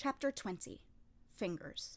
Chapter 20. Fingers.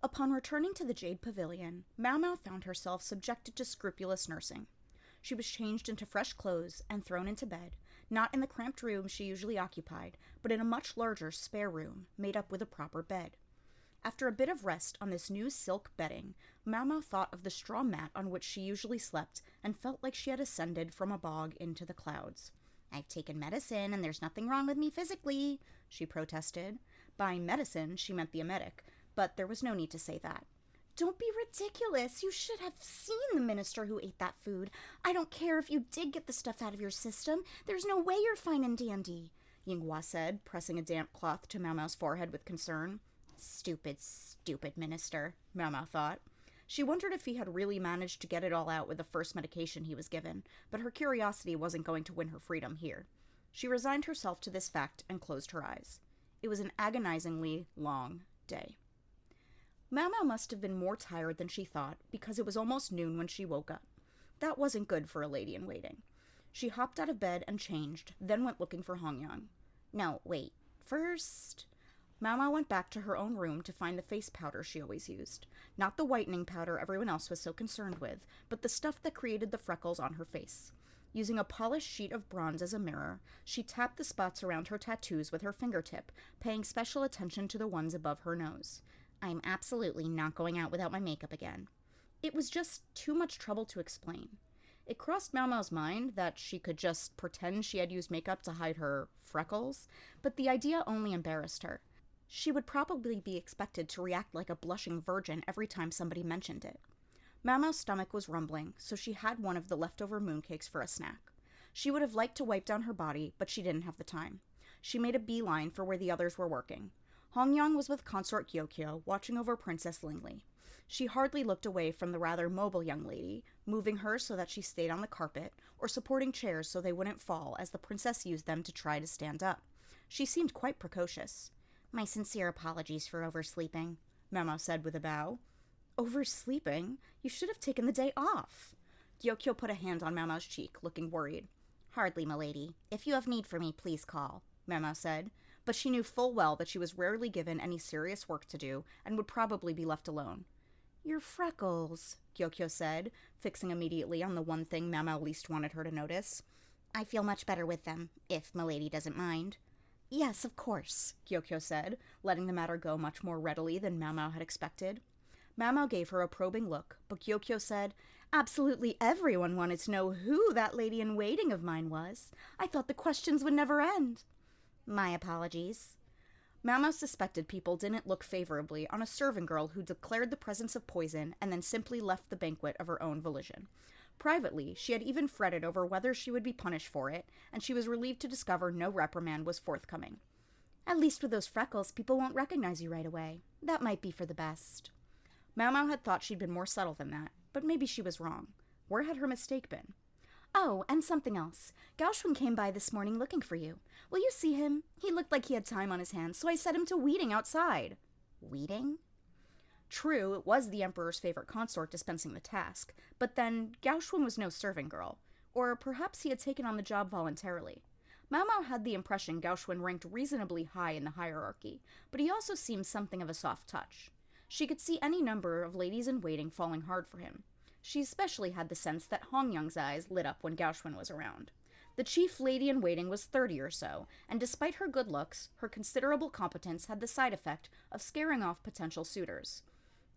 Upon returning to the Jade Pavilion, Mau Mau found herself subjected to scrupulous nursing. She was changed into fresh clothes and thrown into bed, not in the cramped room she usually occupied, but in a much larger spare room, made up with a proper bed. After a bit of rest on this new silk bedding, Mau Mau thought of the straw mat on which she usually slept and felt like she had ascended from a bog into the clouds. "I've taken medicine, and there's nothing wrong with me physically," she protested. By medicine, she meant the emetic, but there was no need to say that. "Don't be ridiculous. You should have seen the minister who ate that food. I don't care if you did get the stuff out of your system. There's no way you're fine and dandy," Yinghua said, pressing a damp cloth to Mau Mau's forehead with concern. Stupid, stupid minister, Mau Mau thought. She wondered if he had really managed to get it all out with the first medication he was given, but her curiosity wasn't going to win her freedom here. She resigned herself to this fact and closed her eyes. It was an agonizingly long day. Mau Mau must have been more tired than she thought, because it was almost noon when she woke up. That wasn't good for a lady-in-waiting. She hopped out of bed and changed, then went looking for Hongyang. No, wait. First... Mau Mau went back to her own room to find the face powder she always used. Not the whitening powder everyone else was so concerned with, but the stuff that created the freckles on her face. Using a polished sheet of bronze as a mirror, she tapped the spots around her tattoos with her fingertip, paying special attention to the ones above her nose. "I'm absolutely not going out without my makeup again." It was just too much trouble to explain. It crossed Mau Mau's mind that she could just pretend she had used makeup to hide her freckles, but the idea only embarrassed her. She would probably be expected to react like a blushing virgin every time somebody mentioned it. Mau Mau's stomach was rumbling, so she had one of the leftover mooncakes for a snack. She would have liked to wipe down her body, but she didn't have the time. She made a beeline for where the others were working. Hongyang was with Consort Gyokyo, watching over Princess Lingli. She hardly looked away from the rather mobile young lady, moving her so that she stayed on the carpet, or supporting chairs so they wouldn't fall as the princess used them to try to stand up. She seemed quite precocious. "My sincere apologies for oversleeping," Mau Mau said with a bow. "Oversleeping? You should have taken the day off." Gyokyo put a hand on Mau Mau's cheek, looking worried. "Hardly, milady. If you have need for me, please call," Mau Mau said, but she knew full well that she was rarely given any serious work to do, and would probably be left alone. "Your freckles," Gyokyo said, fixing immediately on the one thing Mau Mau least wanted her to notice. "I feel much better with them, if milady doesn't mind." "Yes, of course," Gyokyo said, letting the matter go much more readily than Mau Mau had expected. Mau Mau gave her a probing look, but Gyokyo said, "Absolutely everyone wanted to know who that lady-in-waiting of mine was. I thought the questions would never end." "My apologies." Mau Mau suspected people didn't look favorably on a serving girl who declared the presence of poison and then simply left the banquet of her own volition. Privately, she had even fretted over whether she would be punished for it, and she was relieved to discover no reprimand was forthcoming. "At least with those freckles, people won't recognize you right away. That might be for the best." Mau Mau had thought she'd been more subtle than that, but maybe she was wrong. Where had her mistake been? "Oh, and something else. Gaoshun came by this morning looking for you. Will you see him? He looked like he had time on his hands, so I set him to weeding outside." "Weeding?" True, it was the Emperor's favorite consort dispensing the task, but then Gaoshun was no serving girl. Or perhaps he had taken on the job voluntarily. Mau Mau had the impression Gaoshun ranked reasonably high in the hierarchy, but he also seemed something of a soft touch. She could see any number of ladies-in-waiting falling hard for him. She especially had the sense that Hongyang's eyes lit up when Gaoshun was around. The chief lady-in-waiting was 30 or so, and despite her good looks, her considerable competence had the side effect of scaring off potential suitors.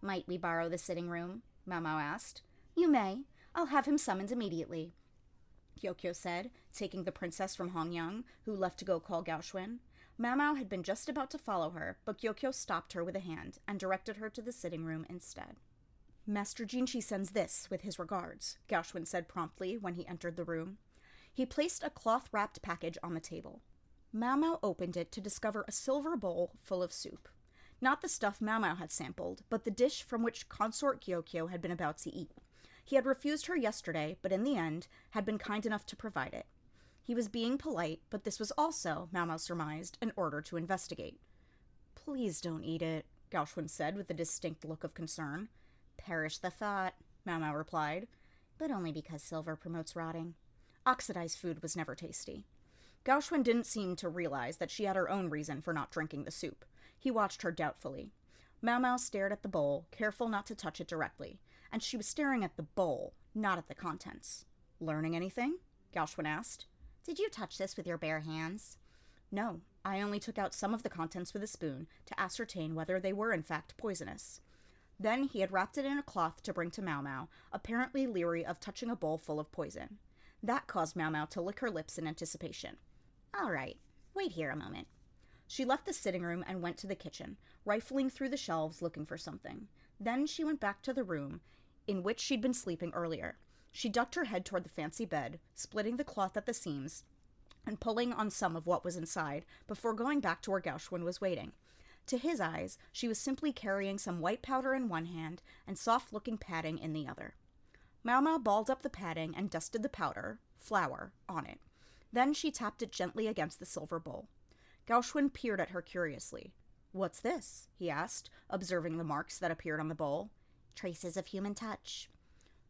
"Might we borrow the sitting room?" Mau Mau asked. "You may. I'll have him summoned immediately," Gyokyo said, taking the princess from Hongyang, who left to go call Gaoshun. Mau Mau had been just about to follow her, but Gyokyo stopped her with a hand and directed her to the sitting room instead. "Master Jinchi sends this, with his regards," Gaoshun said promptly when he entered the room. He placed a cloth-wrapped package on the table. Mau Mau opened it to discover a silver bowl full of soup. Not the stuff Mau Mau had sampled, but the dish from which Consort Gyokyo had been about to eat. He had refused her yesterday, but in the end, had been kind enough to provide it. He was being polite, but this was also, Mau Mau surmised, an order to investigate. "Please don't eat it," Gaoshun said with a distinct look of concern. "Perish the thought," Mau Mau replied, "but only because silver promotes rotting." Oxidized food was never tasty. Gaoshun didn't seem to realize that she had her own reason for not drinking the soup. He watched her doubtfully. Mau Mau stared at the bowl, careful not to touch it directly, and she was staring at the bowl, not at the contents. Learning anything? Gauchwin asked. Did you touch this with your bare hands? No, I only took out some of the contents with a spoon to ascertain whether they were in fact poisonous. Then he had wrapped it in a cloth to bring to Mau Mau, apparently leery of touching a bowl full of poison. That caused Mau Mau to lick her lips in anticipation. All right, wait here a moment. She left the sitting room and went to the kitchen, rifling through the shelves looking for something. Then she went back to the room in which she'd been sleeping earlier. She ducked her head toward the fancy bed, splitting the cloth at the seams and pulling on some of what was inside before going back to where Gauchwin was waiting. To his eyes, she was simply carrying some white powder in one hand and soft-looking padding in the other. Mau Mau balled up the padding and dusted the powder, flour, on it. Then she tapped it gently against the silver bowl. Gauchwin peered at her curiously. What's this? He asked, observing the marks that appeared on the bowl. Traces of human touch.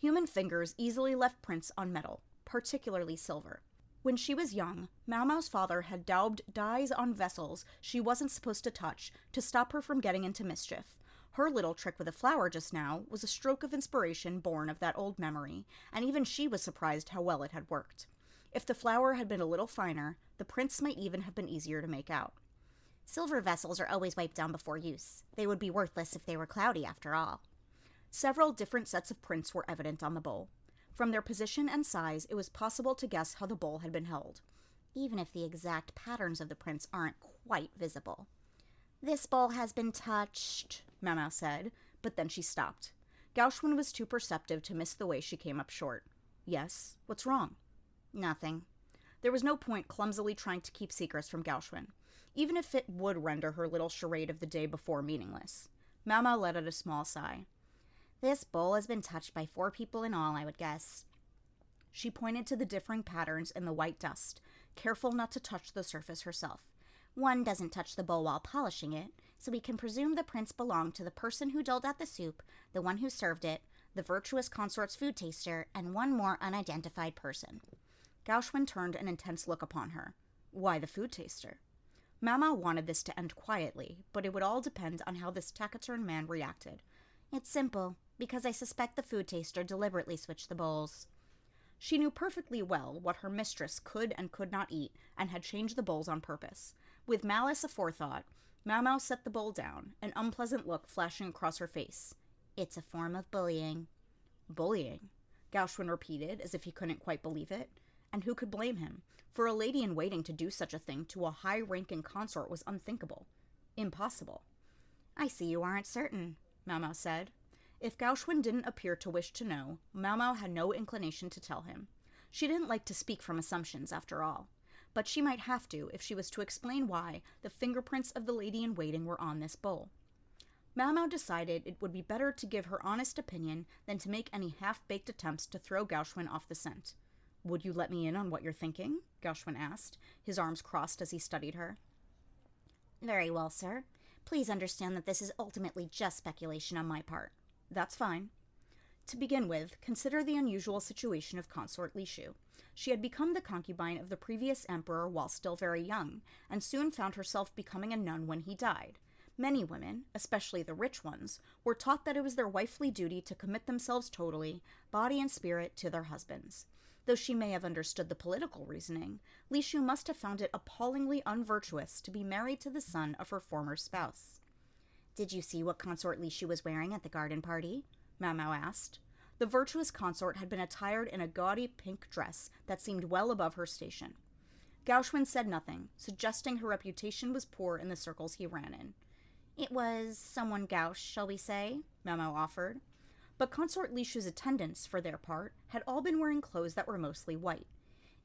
Human fingers easily left prints on metal, particularly silver. When she was young, Mau Mau's father had daubed dyes on vessels she wasn't supposed to touch to stop her from getting into mischief. Her little trick with a flower just now was a stroke of inspiration born of that old memory, and even she was surprised how well it had worked. If the flower had been a little finer, the prints might even have been easier to make out. Silver vessels are always wiped down before use. They would be worthless if they were cloudy, after all. Several different sets of prints were evident on the bowl. From their position and size, it was possible to guess how the bowl had been held, even if the exact patterns of the prints aren't quite visible. This bowl has been touched, Mau Mau said, but then she stopped. Gauchwin was too perceptive to miss the way she came up short. Yes, what's wrong? Nothing. There was no point clumsily trying to keep secrets from Gauchwin, even if it would render her little charade of the day before meaningless. Mau Mau let out a small sigh. This bowl has been touched by 4 people in all, I would guess. She pointed to the differing patterns in the white dust, careful not to touch the surface herself. One doesn't touch the bowl while polishing it, so we can presume the prints belong to the person who doled out the soup, the one who served it, the virtuous consort's food taster, and one more unidentified person. Gauchwin turned an intense look upon her. Why the food taster? Mau Mau wanted this to end quietly, but it would all depend on how this taciturn man reacted. It's simple, because I suspect the food taster deliberately switched the bowls. She knew perfectly well what her mistress could and could not eat, and had changed the bowls on purpose. With malice aforethought, Mau Mau set the bowl down, an unpleasant look flashing across her face. It's a form of bullying. Bullying? Gauchwin repeated, as if he couldn't quite believe it. And who could blame him? For a lady-in-waiting to do such a thing to a high-ranking consort was unthinkable. Impossible. I see you aren't certain, Mau Mau said. If Gauchwin didn't appear to wish to know, Mau Mau had no inclination to tell him. She didn't like to speak from assumptions, after all. But she might have to if she was to explain why the fingerprints of the lady-in-waiting were on this bowl. Mau Mau decided it would be better to give her honest opinion than to make any half-baked attempts to throw Gauchwin off the scent. Would you let me in on what you're thinking? Gauchwin asked, his arms crossed as he studied her. Very well, sir. Please understand that this is ultimately just speculation on my part. That's fine. To begin with, consider the unusual situation of Consort Lishu. She had become the concubine of the previous emperor while still very young, and soon found herself becoming a nun when he died. Many women, especially the rich ones, were taught that it was their wifely duty to commit themselves totally, body and spirit, to their husbands. Though she may have understood the political reasoning, Lishu must have found it appallingly unvirtuous to be married to the son of her former spouse. Did you see what Consort Lishu was wearing at the garden party? Mau Mau asked. The virtuous consort had been attired in a gaudy pink dress that seemed well above her station. Gauchwin said nothing, suggesting her reputation was poor in the circles he ran in. It was someone gauche, shall we say? Mau Mau offered. But Consort Lishu's attendants, for their part, had all been wearing clothes that were mostly white.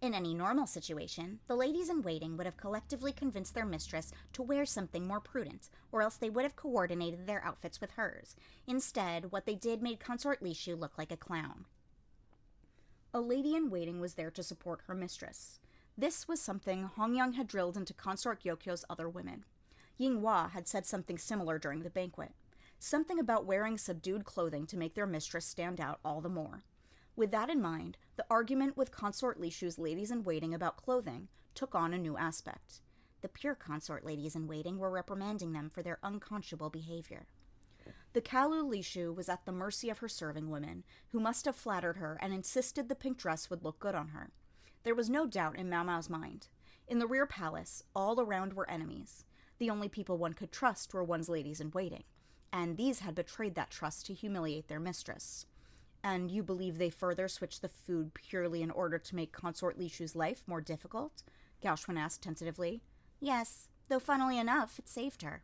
In any normal situation, the ladies-in-waiting would have collectively convinced their mistress to wear something more prudent, or else they would have coordinated their outfits with hers. Instead, what they did made Consort Lishu look like a clown. A lady-in-waiting was there to support her mistress. This was something Hongyang had drilled into Consort Gyokyo's other women. Yinghua had said something similar during the banquet. Something about wearing subdued clothing to make their mistress stand out all the more. With that in mind, the argument with Consort Lishu's ladies-in-waiting about clothing took on a new aspect. The pure consort ladies-in-waiting were reprimanding them for their unconscionable behavior. The Kalu Lishu was at the mercy of her serving women, who must have flattered her and insisted the pink dress would look good on her. There was no doubt in Mau Mau's mind. In the rear palace, all around were enemies. The only people one could trust were one's ladies-in-waiting, and these had betrayed that trust to humiliate their mistress. And you believe they further switched the food purely in order to make Consort Lishu's life more difficult? Gauchwin asked tentatively. Yes, though funnily enough, it saved her.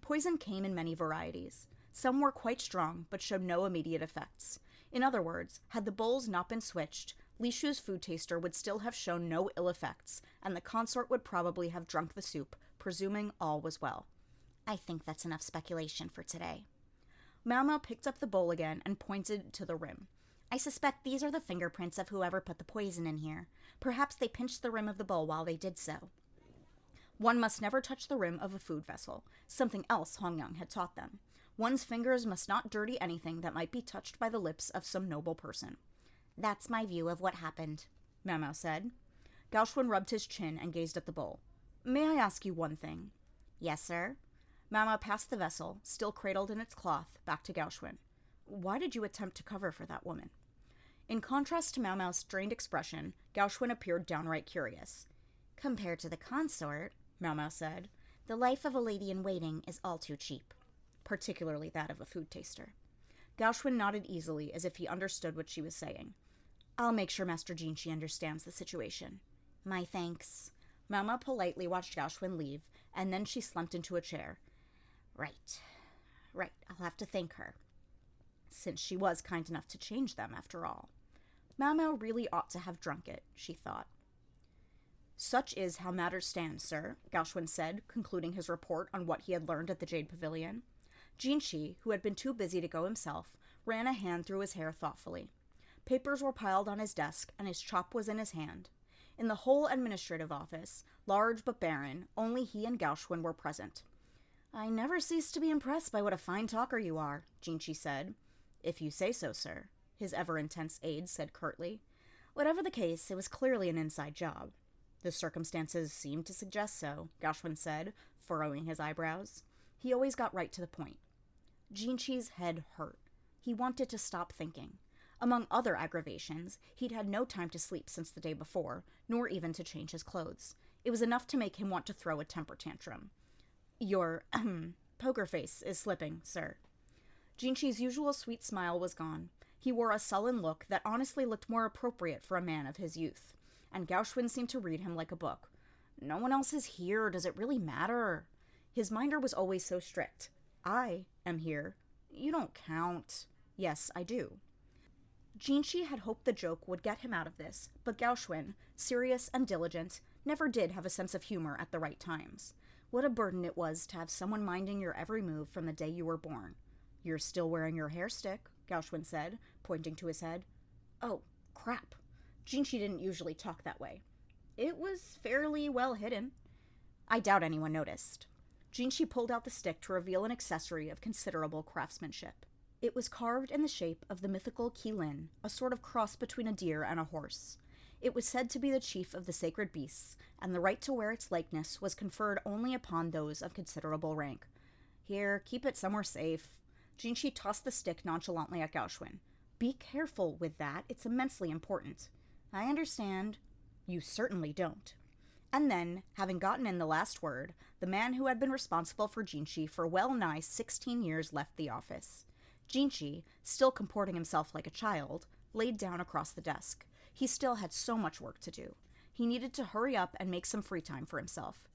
Poison came in many varieties. Some were quite strong, but showed no immediate effects. In other words, had the bowls not been switched, Lishu's food taster would still have shown no ill effects, and the consort would probably have drunk the soup, presuming all was well. I think that's enough speculation for today. Mau Mau picked up the bowl again and pointed to the rim. I suspect these are the fingerprints of whoever put the poison in here. Perhaps they pinched the rim of the bowl while they did so. One must never touch the rim of a food vessel, something else Hong Yang had taught them. One's fingers must not dirty anything that might be touched by the lips of some noble person. That's my view of what happened, Mau Mau said. Gauchwin rubbed his chin and gazed at the bowl. May I ask you one thing? Yes, sir. Mau Mau passed the vessel, still cradled in its cloth, back to Gauchwin. Why did you attempt to cover for that woman? In contrast to Mau Mau's strained expression, Gauchwin appeared downright curious. Compared to the consort, Mau Mau said, the life of a lady-in-waiting is all too cheap, particularly that of a food taster. Gauchwin nodded easily, as if he understood what she was saying. I'll make sure Master Jinshi understands the situation. My thanks. Mau Mau politely watched Gauchwin leave, and then she slumped into a chair. Right, I'll have to thank her. Since she was kind enough to change them, after all. Mau Mau really ought to have drunk it, she thought. Such is how matters stand, sir, Gauchwin said, concluding his report on what he had learned at the Jade Pavilion. Jinshi, who had been too busy to go himself, ran a hand through his hair thoughtfully. Papers were piled on his desk, and his chop was in his hand. In the whole administrative office, large but barren, only he and Gauchwin were present. I never cease to be impressed by what a fine talker you are, Jinshi said. If you say so, sir, his ever-intense aide said curtly. Whatever the case, it was clearly an inside job. The circumstances seemed to suggest so, Gauchwin said, furrowing his eyebrows. He always got right to the point. Jinshi's head hurt. He wanted to stop thinking. Among other aggravations, he'd had no time to sleep since the day before, nor even to change his clothes. It was enough to make him want to throw a temper tantrum. Your, poker face is slipping, sir. Jinshi's usual sweet smile was gone. He wore a sullen look that honestly looked more appropriate for a man of his youth, and Gauchwin seemed to read him like a book. No one else is here. Does it really matter? His minder was always so strict. I am here. You don't count. Yes, I do. Jinshi had hoped the joke would get him out of this, but Gauchwin, serious and diligent, never did have a sense of humor at the right times. What a burden it was to have someone minding your every move from the day you were born. You're still wearing your hair stick, Gauchwin said, pointing to his head. Oh, crap. Jinshi didn't usually talk that way. It was fairly well hidden. I doubt anyone noticed. Jinshi pulled out the stick to reveal an accessory of considerable craftsmanship. It was carved in the shape of the mythical Qilin, a sort of cross between a deer and a horse. It was said to be the chief of the sacred beasts, and the right to wear its likeness was conferred only upon those of considerable rank. Here, keep it somewhere safe. Jinshi tossed the stick nonchalantly at Gauchwin. Be careful with that. It's immensely important. I understand. You certainly don't. And then, having gotten in the last word, the man who had been responsible for Jinshi for well nigh 16 years left the office. Jinshi, still comporting himself like a child, laid down across the desk. He still had so much work to do. He needed to hurry up and make some free time for himself.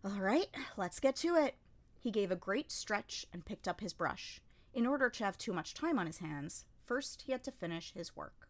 All right, let's get to it. He gave a great stretch and picked up his brush. In order to have too much time on his hands, first he had to finish his work.